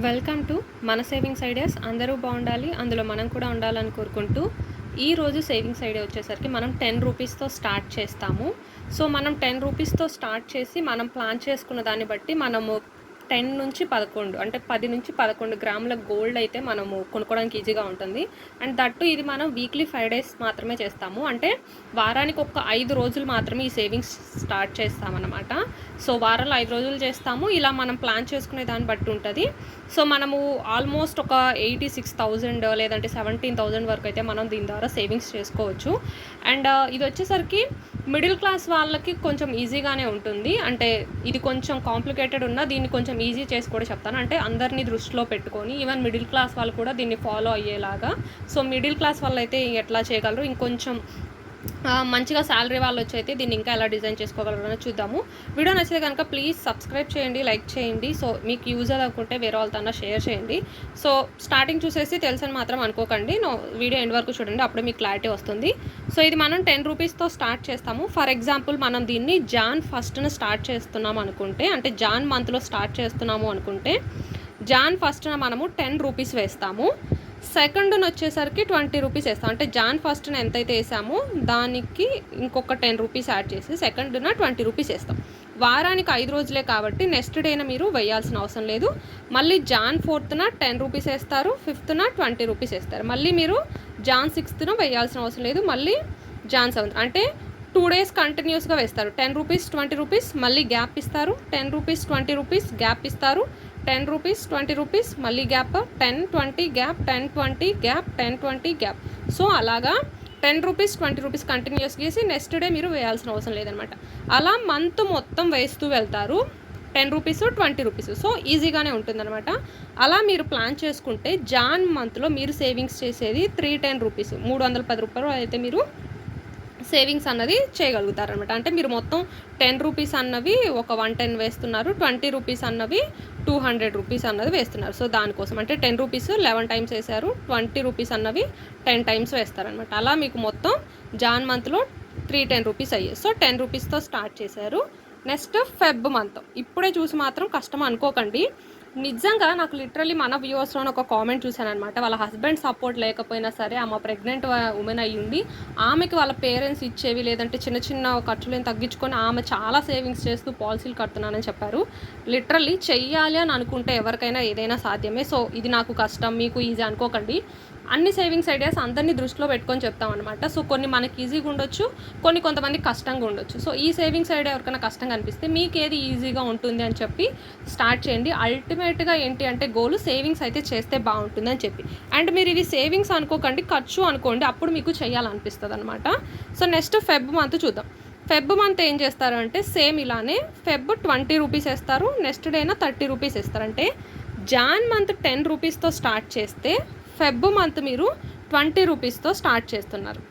Welcome to మన savings ideas. అందరూ బాగుండాలి, అందులో మనం కూడా ఉండాలని కోరుకుంటూ ఈరోజు సేవింగ్స్ ఐడియా వచ్చేసరికి మనం 10 రూపీస్తో స్టార్ట్ చేస్తాము. సో మనం 10 రూపీస్తో స్టార్ట్ చేసి మనం ప్లాన్ చేసుకున్న దాన్ని బట్టి మనము 10 నుంచి 11 అంటే 10 నుంచి 11 గ్రాముల గోల్డ్ అయితే మనము కొనుక్కోవడానికి ఈజీగా ఉంటుంది. అండ్ దట్టు ఇది మనం వీక్లీ 5 డేస్ మాత్రమే చేస్తాము. అంటే వారానికి ఒక 5 రోజులు మాత్రమే ఈ సేవింగ్స్ స్టార్ట్ చేస్తామన్నమాట. సో వారంలో 5 రోజులు చేస్తాము. ఇలా మనం ప్లాన్ చేసుకునే దాన్ని బట్టి ఉంటుంది. సో మనము ఆల్మోస్ట్ ఒక 86,000 లేదంటే 17,000 వరకు అయితే మనం దీని ద్వారా సేవింగ్స్ చేసుకోవచ్చు. అండ్ ఇది వచ్చేసరికి మిడిల్ క్లాస్ వాళ్ళకి కొంచెం ఈజీగానే ఉంటుంది. అంటే ఇది కొంచెం కాంప్లికేటెడ్ ఉన్న దీన్ని కొంచెం ఈజీ చేసి కూడా చెప్తాను. అంటే అందరినీ దృష్టిలో పెట్టుకొని ఈవెన్ మిడిల్ క్లాస్ వాళ్ళు కూడా దీన్ని ఫాలో అయ్యేలాగా. సో మిడిల్ క్లాస్ వాళ్ళు అయితే ఎట్లా చేయగలరు, ఇంకొంచెం మంచిగా శాలరీ వాళ్ళు వచ్చి అయితే దీన్ని ఇంకా ఎలా డిజైన్ చేసుకోగలరని చూద్దాము. వీడియో నచ్చితే కనుక ప్లీజ్ సబ్స్క్రైబ్ చేయండి, లైక్ చేయండి. సో మీకు యూజ్ అనుకుంటే వేరే వాళ్ళతో షేర్ చేయండి. సో స్టార్టింగ్ చూసేసి తెలుసని మాత్రం అనుకోకండి, వీడియో ఎండ్ వరకు చూడండి, అప్పుడే మీకు క్లారిటీ వస్తుంది. సో ఇది మనం 10 రూపీస్తో స్టార్ట్ చేస్తాము. ఫర్ ఎగ్జాంపుల్ మనం దీన్ని జాన్ 1న స్టార్ట్ చేస్తున్నాం అనుకుంటే, అంటే జాన్ మంత్లో స్టార్ట్ చేస్తున్నాము అనుకుంటే జాన్ 1న మనము 10 రూపీస్ వేస్తాము. సెకండ్న వచ్చేసరికి 20 రూపీస్ వేస్తాం. అంటే జాన్ 1న ఎంతైతే వేసామో దానికి ఇంకొక 10 రూపీస్ యాడ్ చేసి సెకండ్న 20 రూపీస్ వేస్తాం. వారానికి 5 రోజులే కాబట్టి నెక్స్ట్ డేన మీరు వేయాల్సిన అవసరం లేదు. మళ్ళీ జాన్ 4న 10 రూపీస్ వేస్తారు, 5న 20 రూపీస్ వేస్తారు. మళ్ళీ మీరు జాన్ 6న వేయాల్సిన అవసరం లేదు. మళ్ళీ జాన్ 7 అంటే 2 డేస్ కంటిన్యూస్గా వేస్తారు. 10 రూపీస్ 20 రూపీస్ మళ్ళీ గ్యాప్ ఇస్తారు, 10 రూపీస్ 20 రూపీస్ గ్యాప్ ఇస్తారు, 10 రూపీస్ 20 రూపీస్ మళ్ళీ gap, 10 20 gap, 10 20 gap, 10 20 gap. So అలాగా 10 రూపీస్ 20 రూపీస్ కంటిన్యూస్ చేసి నెక్స్ట్ డే మీరు వేయాల్సిన అవసరం లేదనమాట. అలా మంత్ మొత్తం వేస్తూ వెళ్తారు 10 రూపీస్ 20 రూపీస్. సో ఈజీగానే ఉంటుందన్నమాట. అలా మీరు ప్లాన్ చేసుకుంటే జాన్ మంత్లో మీరు సేవింగ్స్ చేసేది 310 రూపీస్, 310 రూపాయలు అయితే మీరు సేవింగ్స్ అన్నది చేయగలుగుతారనమాట. అంటే మీరు మొత్తం 10 రూపీస్ అన్నవి ఒక 110 వేస్తున్నారు, 20 రూపీస్ అన్నవి 200 రూపీస్ అన్నది వేస్తున్నారు. సో దానికోసం అంటే 10 రూపీస్ 11 టైమ్స్ వేశారు, 20 రూపీస్ అన్నవి 10 టైమ్స్ వేస్తారనమాట. అలా మీకు మొత్తం జాన్ మంత్లో 310 రూపీస్ అయ్యాయి. సో 10 రూపీస్తో స్టార్ట్ చేశారు. Next Feb month. ఇప్పుడే చూసి మాత్రం కష్టం అనుకోకండి. నిజంగా నాకు లిటరలీ మన వ్యూవర్స్లోనే ఒక కామెంట్ చూశాను అనమాట. వాళ్ళ హస్బెండ్ సపోర్ట్ లేకపోయినా సరే ఆమె ప్రెగ్నెంట్ ఉమెన్ అయ్యి ఉండి ఆమెకి వాళ్ళ పేరెంట్స్ ఇచ్చేవి లేదంటే చిన్న చిన్న ఖర్చులను తగ్గించుకొని ఆమె చాలా సేవింగ్స్ చేస్తూ పాలసీలు కడుతున్నానని చెప్పారు. లిటరల్లీ చెయ్యాలి అని అనుకుంటే ఎవరికైనా ఏదైనా సాధ్యమే. సో ఇది నాకు కష్టం, మీకు ఈజీ అనుకోకండి. అన్ని సేవింగ్స్ ఐడియాస్ అందరినీ దృష్టిలో పెట్టుకొని చెప్తామన్నమాట. సో కొన్ని మనకి ఈజీగా ఉండొచ్చు, కొంతమంది కష్టంగా ఉండొచ్చు. సో ఈ సేవింగ్స్ ఐడియా ఎవరికైనా కష్టంగా అనిపిస్తే మీకు ఏది ఈజీగా ఉంటుంది అని చెప్పి స్టార్ట్ చేయండి. అల్టిమేట్గా ఏంటి అంటే గోల్ సేవింగ్స్ అయితే చేస్తే బాగుంటుంది అని చెప్పి. అండ్ మీరు ఇది సేవింగ్స్ అనుకోకండి, ఖర్చు అనుకోండి, అప్పుడు మీకు చేయాలనిపిస్తుంది అనమాట. సో నెక్స్ట్ ఫెబ్ మంత్ చూద్దాం. ఫెబ్ మంత్ ఏం చేస్తారు అంటే సేమ్ ఇలానే ఫెబ్ 20 రూపీస్ వేస్తారు, నెక్స్ట్ డేనా 30 రూపీస్ వేస్తారంటే జాన్ మంత్ 10 రూపీస్తో స్టార్ట్ చేస్తే ఫెబ్ మంత్ మీరు 20 రూపీస్తో స్టార్ట్ చేస్తున్నారు.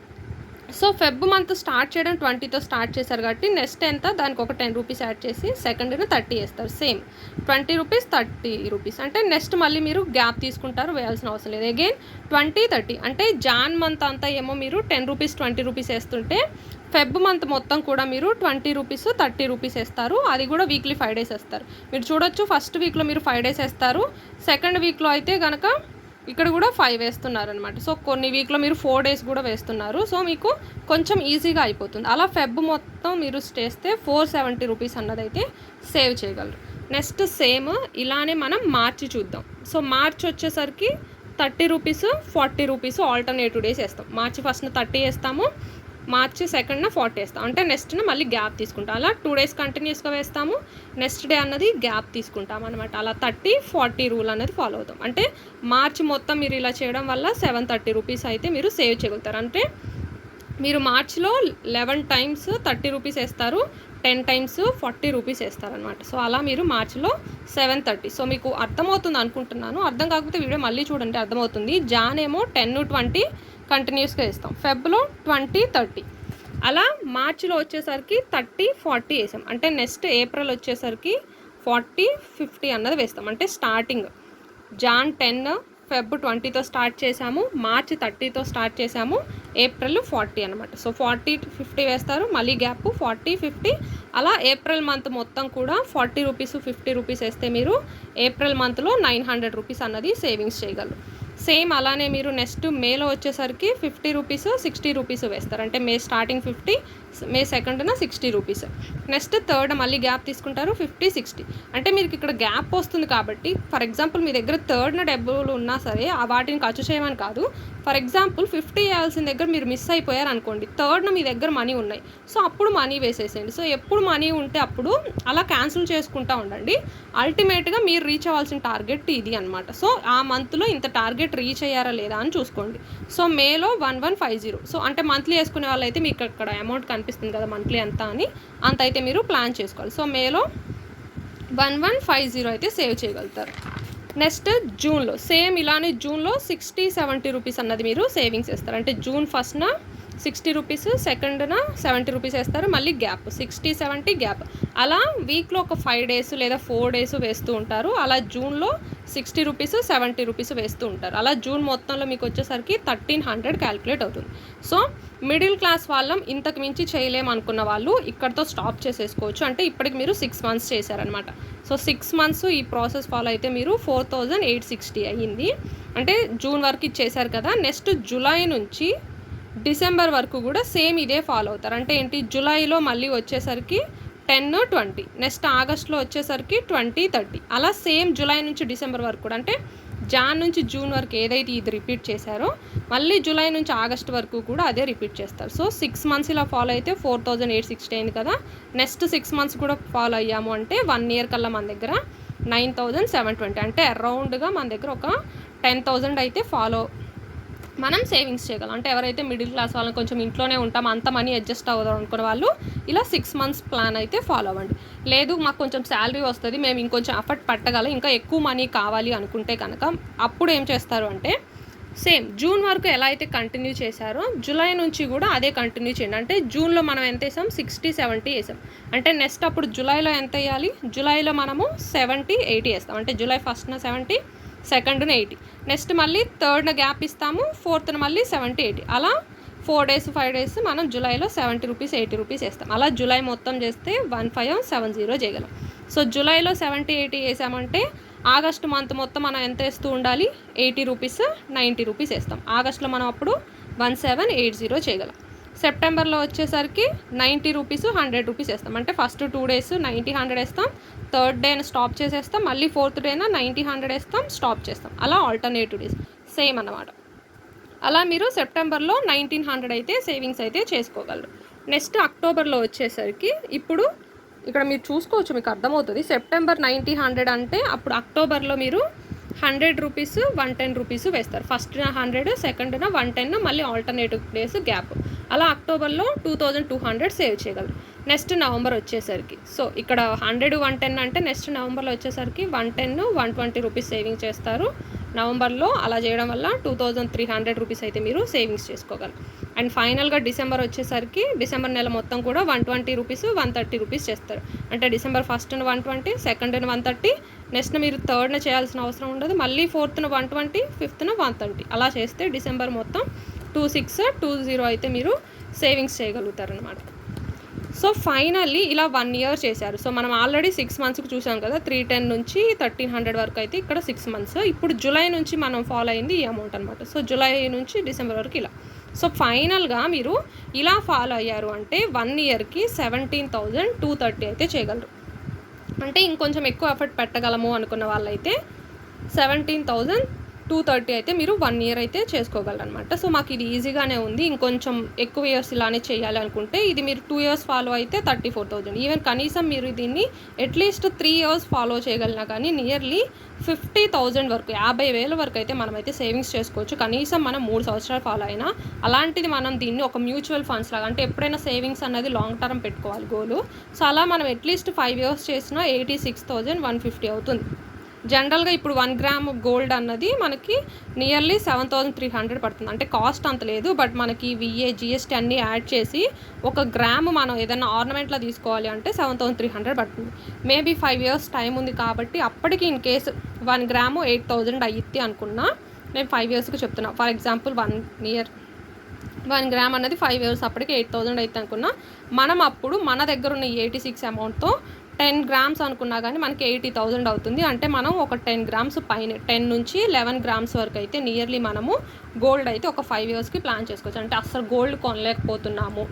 సో ఫెబ్ మంత్ స్టార్ట్ చేయడం 20తో స్టార్ట్ చేశారు కాబట్టి నెక్స్ట్ ఎంత దానికి ఒక 10 రూపీస్ యాడ్ చేసి సెకండ్ని 30 వేస్తారు. సేమ్ 20 రూపీస్ 30 రూపీస్ అంటే నెక్స్ట్ మళ్ళీ మీరు గ్యాప్ తీసుకుంటారు, వేయాల్సిన అవసరం లేదు. అగైన్ 20 30 అంటే జాన్ మంత్ అంతా ఏమో మీరు 10 రూపీస్ 20 రూపీస్ వేస్తుంటే ఫెబ్ మంత్ మొత్తం కూడా మీరు 20 రూపీస్ 30 రూపీస్ వేస్తారు. అది కూడా వీక్లీ 5 డేస్ వేస్తారు. మీరు చూడొచ్చు, ఫస్ట్ వీక్లో మీరు 5 డేస్ వేస్తారు, సెకండ్ వీక్లో అయితే కనుక ఇక్కడ కూడా 5 వేస్తున్నారనమాట. సో కొన్ని వీక్లో మీరు 4 డేస్ కూడా వేస్తున్నారు. సో మీకు కొంచెం ఈజీగా అయిపోతుంది. అలా ఫెబ్ మొత్తం మీరు చేస్తే 470 రూపీస్ అన్నదైతే సేవ్ చేయగలరు. నెక్స్ట్ సేమ్ ఇలానే మనం మార్చి చూద్దాం. సో మార్చ్ వచ్చేసరికి 30 రూపీస్ 40 రూపీస్ ఆల్టర్నేటివ్ డేస్ వేస్తాం. మార్చి 1న 30 వేస్తాము, మార్చి 2న 40 వేస్తాం. అంటే నెక్స్ట్న మళ్ళీ గ్యాప్ తీసుకుంటాం. అలా 2 డేస్ కంటిన్యూస్గా వేస్తాము, నెక్స్ట్ డే అన్నది గ్యాప్ తీసుకుంటాం అనమాట. అలా 30-40 రూల్ అనేది ఫాలో అవుతాం. అంటే మార్చి మొత్తం మీరు ఇలా చేయడం వల్ల 730 రూపీస్ అయితే మీరు సేవ్ చేయగలుగుతారు. అంటే మీరు మార్చిలో 11 టైమ్స్ 30 రూపీస్ వేస్తారు, 10 టైమ్స్ 40 రూపీస్ వేస్తారనమాట. సో అలా మీరు మార్చిలో 730. సో మీకు అర్థమవుతుంది అనుకుంటున్నాను. అర్థం కాకపోతే వీడియో మళ్ళీ చూడండి, అర్థమవుతుంది. జాన్ ఏమో 10-20 కంటిన్యూస్గా వేస్తాం, ఫెబ్లో 20-30. అలా మార్చిలో వచ్చేసరికి 30-40 వేసాం. అంటే నెక్స్ట్ ఏప్రిల్ వచ్చేసరికి 40-50 అన్నది వేస్తాం. అంటే స్టార్టింగ్ జాన్ 10 ఫెబ్ 20తో స్టార్ట్ చేసాము, మార్చ్ 30తో స్టార్ట్ చేసాము, ఏప్రిల్ 40 అనమాట. సో 40 50 వేస్తారు, మళ్ళీ గ్యాప్ 40 50, అలా ఏప్రిల్ మంత్ మొత్తం కూడా 40 రూపీస్ 50 రూపీస్ వేస్తే మీరు ఏప్రిల్ మంత్లో 900 రూపీస్ అన్నది సేవింగ్స్ చేయగలరు. సేమ్ అలానే మీరు నెక్స్ట్ మేలో వచ్చేసరికి 50 రూపీస్ 60 రూపీస్ వేస్తారు. అంటే మే స్టార్టింగ్ 50, మే సెకండ్న 60 రూపీస్. నెక్స్ట్ థర్డ్ మళ్ళీ గ్యాప్ తీసుకుంటారు 50 60. అంటే మీకు ఇక్కడ గ్యాప్ వస్తుంది కాబట్టి ఫర్ ఎగ్జాంపుల్ మీ దగ్గర థర్డ్న డబ్బులు ఉన్నా సరే వాటిని ఖర్చు చేయమని కాదు. ఫర్ ఎగ్జాంపుల్ 50 వేయాల్సిన దగ్గర మీరు మిస్ అయిపోయారు అనుకోండి, థర్డ్న మీ దగ్గర మనీ ఉన్నాయి, సో అప్పుడు మనీ వేసేసేయండి. సో ఎప్పుడు మనీ ఉంటే అప్పుడు అలా క్యాన్సిల్ చేసుకుంటూ ఉండండి. అల్టిమేట్గా మీరు రీచ్ అవ్వాల్సిన టార్గెట్ ఇది అనమాట. సో ఆ మంత్లో ఇంత టార్గెట్ రీచ్ అయ్యారా లేదా అని చూసుకోండి. సో మేలో 1150. సో అంటే మంత్లీ వేసుకునే వాళ్ళైతే మీకు అక్కడ అమౌంట్ కనిపిస్తుంది కదా మంత్లీ ఎంత అని, అంత అయితే మీరు ప్లాన్ చేసుకోవాలి. సో మేలో 1150 అయితే సేవ్ చేయగలుగుతారు. నెక్స్ట్ జూన్లో సేమ్ ఇలానే జూన్లో 60-70 రూపీస్ అన్నది మీరు సేవింగ్స్ వేస్తారు. అంటే జూన్ ఫస్ట్న 60 రూపీస్, సెకండ్న 70 రూపీస్ వేస్తారు, మళ్ళీ గ్యాప్ 60-70 గ్యాప్. అలా వీక్లో ఒక 5 డేస్ లేదా 4 డేస్ వేస్తూ ఉంటారు. అలా జూన్లో 60 రూపీస్ 70 రూపీస్ వేస్తూ ఉంటారు. అలా జూన్ మొత్తంలో మీకు వచ్చేసరికి 1300 క్యాలిక్యులేట్ అవుతుంది. సో మిడిల్ క్లాస్ వాళ్ళం ఇంతకు మించి చేయలేము అనుకున్న వాళ్ళు ఇక్కడితో స్టాప్ చేసేసుకోవచ్చు. అంటే ఇప్పటికి మీరు 6 మంత్స్ చేశారనమాట. సో 6 మంత్స్ ఈ ప్రాసెస్ ఫాలో అయితే మీరు 4860 అయ్యింది. అంటే జూన్ వరకు ఇచ్చేసారు కదా. నెక్స్ట్ జూలై నుంచి డిసెంబర్ వరకు కూడా సేమ్ ఇదే ఫాలో అవుతారు. అంటే ఏంటి, జూలైలో మళ్ళీ వచ్చేసరికి 10 20, నెక్స్ట్ ఆగస్ట్లో వచ్చేసరికి 20 30, అలా సేమ్ జూలై నుంచి డిసెంబర్ వరకు కూడా, అంటే జాన్ నుంచి జూన్ వరకు ఏదైతే ఇది రిపీట్ చేశారో మళ్ళీ జూలై నుంచి ఆగస్ట్ వరకు కూడా అదే రిపీట్ చేస్తారు. సో 6 మంత్స్ ఇలా ఫాలో అయితే 4860 అయింది కదా. నెక్స్ట్ 6 మంత్స్ కూడా ఫాలో అయ్యాము అంటే 1 ఇయర్ కల్లా మన దగ్గర 9720, అంటే అరౌండ్గా మన దగ్గర ఒక 10,000 అయితే మనం సేవింగ్స్ చేయగలం. అంటే ఎవరైతే మిడిల్ క్లాస్ వాళ్ళని కొంచెం ఇంట్లోనే ఉంటాం, అంత మనీ అడ్జస్ట్ అవ్వదాం అనుకునే వాళ్ళు ఇలా 6 మంత్స్ ప్లాన్ అయితే ఫాలో అవ్వండి. లేదు మాకు కొంచెం శాలరీ వస్తుంది, మేము ఇంకొంచెం ఎఫర్ట్ పెట్టగలం, ఇంకా ఎక్కువ మనీ కావాలి అనుకుంటే కనుక అప్పుడు ఏం చేస్తారు అంటే సేమ్ జూన్ వరకు ఎలా అయితే కంటిన్యూ చేశారో జూలై నుంచి కూడా అదే కంటిన్యూ చేయండి. అంటే జూన్లో మనం ఎంత వేసాం, 60-70 వేసాం. అంటే నెక్స్ట్ అప్పుడు జూలైలో ఎంత వేయాలి, జూలైలో మనము 70-80 వేస్తాం. అంటే జూలై ఫస్ట్న 70, సెకండ్న 80, నెక్స్ట్ మళ్ళీ థర్డ్న గ్యాప్ ఇస్తాము, ఫోర్త్న మళ్ళీ 70-80, అలా 4 డేస్ 5 డేస్ మనం జూలైలో 70 రూపీస్ 80 రూపీస్ వేస్తాం. అలా జూలై మొత్తం చేస్తే 1570 చేయగలం. సో జూలైలో 70-80 వేసామంటే ఆగస్టు మంత్ మొత్తం మనం ఎంత వేస్తూ ఉండాలి, 80 రూపీస్ 90 రూపీస్ వేస్తాం. ఆగస్టులో మనం అప్పుడు 1780 చేయగలం. సెప్టెంబర్లో వచ్చేసరికి 90 రూపీస్ 100 రూపీస్ వేస్తాం. అంటే ఫస్ట్ 2 డేస్ 90-100 వేస్తాం, థర్డ్ డేన స్టాప్ చేసేస్తాం, మళ్ళీ ఫోర్త్ డేన 90-100 వేస్తాం, స్టాప్ చేస్తాం. అలా ఆల్టర్నేటివ్ డేస్ సేమ్ అన్నమాట. అలా మీరు సెప్టెంబర్లో 1900 అయితే సేవింగ్స్ అయితే చేసుకోగలరు. నెక్స్ట్ అక్టోబర్లో వచ్చేసరికి ఇప్పుడు ఇక్కడ మీరు చూసుకోవచ్చు, మీకు అర్థమవుతుంది. సెప్టెంబర్ 90-100 అంటే అప్పుడు అక్టోబర్లో మీరు 100 రూపీస్ 110 రూపీస్ వేస్తారు. ఫస్ట్న 100, సెకండ్న 110, మళ్ళీ ఆల్టర్నేటివ్ డేస్ గ్యాప్. అలా అక్టోబర్లో 2200 సేవ్ చేయగలరు. నెక్స్ట్ నవంబర్ వచ్చేసరికి సో ఇక్కడ 100 110 అంటే నెక్స్ట్ నవంబర్లో వచ్చేసరికి 110 120 రూపీస్ సేవింగ్ చేస్తారు నవంబర్లో. అలా చేయడం వల్ల 2300 రూపీస్ అయితే మీరు సేవింగ్స్ చేసుకోగలరు. అండ్ ఫైనల్గా డిసెంబర్ వచ్చేసరికి డిసెంబర్ నెల మొత్తం కూడా 120 రూపీస్ 130 రూపీస్ చేస్తారు. అంటే డిసెంబర్ ఫస్ట్న 120, సెకండ్న 130, నెక్స్ట్ మీరు థర్డ్న చేయాల్సిన అవసరం ఉండదు, మళ్ళీ ఫోర్త్న 120, ఫిఫ్త్న 130, అలా చేస్తే డిసెంబర్ మొత్తం 2620 అయితే మీరు సేవింగ్స్ చేయగలుగుతారు అనమాట. సో ఫైనల్లీ ఇలా 1 ఇయర్ చేశారు. సో మనం ఆల్రెడీ 6 మంత్స్కి చూసాం కదా, 310 నుంచి 1300 వరకు అయితే ఇక్కడ 6 మంత్స్. ఇప్పుడు జూలై నుంచి మనం ఫాలో అయింది ఈ అమౌంట్ అనమాట. సో జూలై నుంచి డిసెంబర్ వరకు ఇలా. సో ఫైనల్గా మీరు ఇలా ఫాలో అయ్యారు అంటే 1 ఇయర్కి 17,230 అయితే చేయగలరు. అంటే ఇంకొంచెం ఎక్కువ ఎఫర్ట్ పెట్టగలము అనుకున్న వాళ్ళైతే 17,230 అయితే మీరు 1 ఇయర్ అయితే చేసుకోగలరు అనమాట. సో మాకు ఇది ఈజీగానే ఉంది, ఇంకొంచెం ఎక్కువ ఇయర్స్ ఇలానే చేయాలి అనుకుంటే ఇది మీరు 2 ఇయర్స్ ఫాలో అయితే 34,000. ఈవెన్ కనీసం మీరు దీన్ని అట్లీస్ట్ 3 ఇయర్స్ ఫాలో చేయగలిగినా కానీ నియర్లీ 50,000 వరకు 50,000 వరకు అయితే మనమైతే సేవింగ్స్ చేసుకోవచ్చు. కనీసం మనం 3 సంవత్సరాలు ఫాలో అయినా. అలాంటిది మనం దీన్ని ఒక మ్యూచువల్ ఫండ్స్ లాగా, అంటే ఎప్పుడైనా సేవింగ్స్ అనేది లాంగ్ టర్మ్ పెట్టుకోవాలి గోలు. సో అలా మనం అట్లీస్ట్ 5 ఇయర్స్ చేసినా 86,150 అవుతుంది. జనరల్గా ఇప్పుడు 1 గ్రామ్ గోల్డ్ అన్నది మనకి నియర్లీ 7,300 పడుతుంది. అంటే కాస్ట్ అంత లేదు, బట్ మనకి విఏ జిఎస్టీ అన్నీ యాడ్ చేసి 1 గ్రామ్ మనం ఏదైనా ఆర్నమెంట్లో తీసుకోవాలి అంటే 7,300 పడుతుంది. మేబీ 5 ఇయర్స్ టైం ఉంది కాబట్టి అప్పటికి ఇన్ కేసు 1 గ్రాము 8,000 అయ్యిద్ది అనుకున్నా నేను 5 ఇయర్స్కి చెప్తున్నా. ఫర్ ఎగ్జాంపుల్ 1 ఇయర్ 1 గ్రామ్ అన్నది 5 ఇయర్స్ అప్పటికి 8,000 అయితే అనుకున్నా. మనం అప్పుడు మన దగ్గర ఉన్న 86 అమౌంట్తో 10 గ్రామ్స్ అనుకున్నా కానీ మనకి 80,000 అవుతుంది. అంటే మనం ఒక 10 గ్రామ్స్ పైన 10 నుంచి 11 గ్రామ్స్ వరకు అయితే నియర్లీ మనము గోల్డ్ అయితే ఒక 5 ఇయర్స్కి ప్లాన్ చేసుకోవచ్చు. అంటే అసలు గోల్డ్ కొనలేకపోతున్నాము,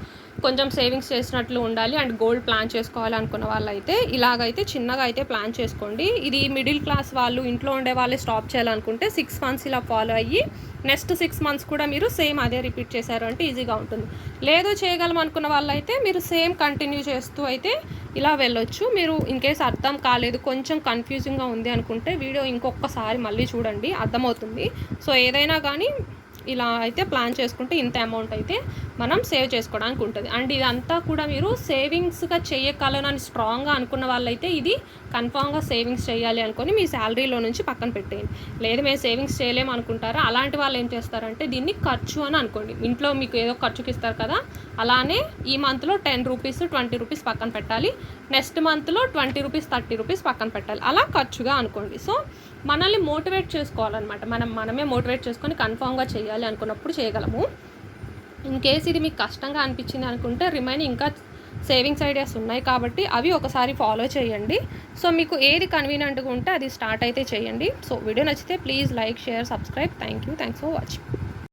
కొంచెం సేవింగ్స్ చేసినట్లు ఉండాలి అండ్ గోల్డ్ ప్లాన్ చేసుకోవాలి అనుకున్న వాళ్ళైతే ఇలాగైతే చిన్నగా అయితే ప్లాన్ చేసుకోండి. ఇది మిడిల్ క్లాస్ వాళ్ళు, ఇంట్లో ఉండే వాళ్ళే స్టాప్ చేయాలనుకుంటే 6 మంత్స్ ఇలా ఫాలో అయ్యి నెక్స్ట్ 6 మంత్స్ కూడా మీరు సేమ్ అదే రిపీట్ చేశారు అంటే ఈజీగా ఉంటుంది. లేదు చేయగలం అనుకున్న వాళ్ళైతే మీరు సేమ్ కంటిన్యూ చేస్తూ అయితే ఇలా వెళ్ళొచ్చు. మీరు ఇన్కేస్ అర్థం కాలేదు, కొంచెం కన్ఫ్యూజింగ్గా ఉంది అనుకుంటే వీడియో ఇంకొకసారి మళ్ళీ చూడండి, అర్థమవుతుంది. సో ఏదైనా కానీ ఇలా అయితే ప్లాన్ చేసుకుంటే ఇంత అమౌంట్ అయితే మనం సేవ్ చేసుకోవడానికి ఉంటుంది. అండ్ ఇదంతా కూడా మీరు సేవింగ్స్గా చేయగలనని స్ట్రాంగ్గా అనుకున్న వాళ్ళైతే ఇది కన్ఫామ్గా సేవింగ్స్ చేయాలి అనుకొని మీ శాలరీలో నుంచి పక్కన పెట్టేయండి. లేదు మేము సేవింగ్స్ చేయలేము అనుకుంటారా, అలాంటి వాళ్ళు ఏం చేస్తారంటే దీన్ని ఖర్చు అని అనుకోండి. ఇంట్లో మీకు ఏదో ఖర్చుకి ఇస్తారు కదా, అలానే ఈ మంత్లో 10 రూపీస్ 20 రూపీస్ పక్కన పెట్టాలి, నెక్స్ట్ మంత్లో 20 రూపీస్ 30 రూపీస్ పక్కన పెట్టాలి, అలా ఖర్చుగా అనుకోండి. సో మనల్ని మోటివేట్ చేసుకోవాలన్నమాట. మనమే మోటివేట్ చేసుకొని కన్ఫామ్గా చేయాలి అనుకున్నప్పుడు చేయగలము. ఇన్ కేస్ ఇది మీకు కష్టంగా అనిపించింది అనుకుంటే రిమైనింగ్ ఇంకా సేవింగ్స్ ఐడియాస్ ఉన్నాయి కాబట్టి అవి ఒకసారి ఫాలో చేయండి. సో మీకు ఏది కన్వీనియంట్గా ఉంటే అది స్టార్ట్ అయితే చేయండి. సో వీడియో నచ్చితే please like, share, subscribe. Thanks for watching.